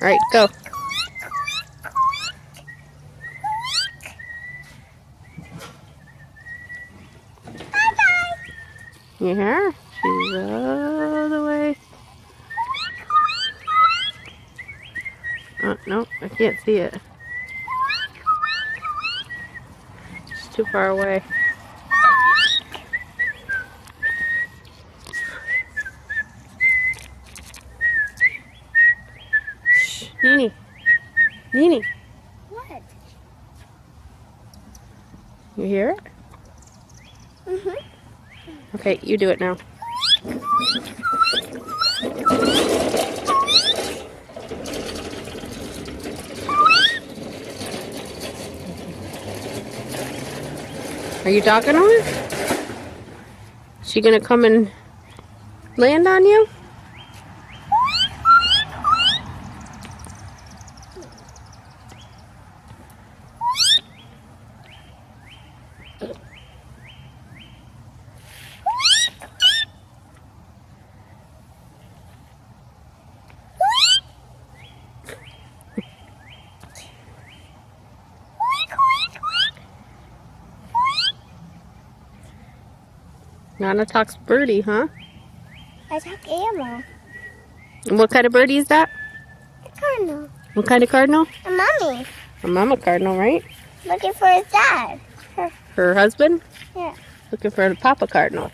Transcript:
Alright, go. You hear her? She's all the way. Oh, no, I can't see it. It's too far away. Shh, Nene. Nene. What? You hear it? Mm-hmm. Okay, you do it now. Are you talking to her? Is she gonna come and land on you? Nana talks birdie, huh? I talk animal. And what kind of birdie is that? A cardinal. What kind of cardinal? A mommy. A mama cardinal, right? Looking for his dad. Her husband? Yeah. Looking for the papa cardinal.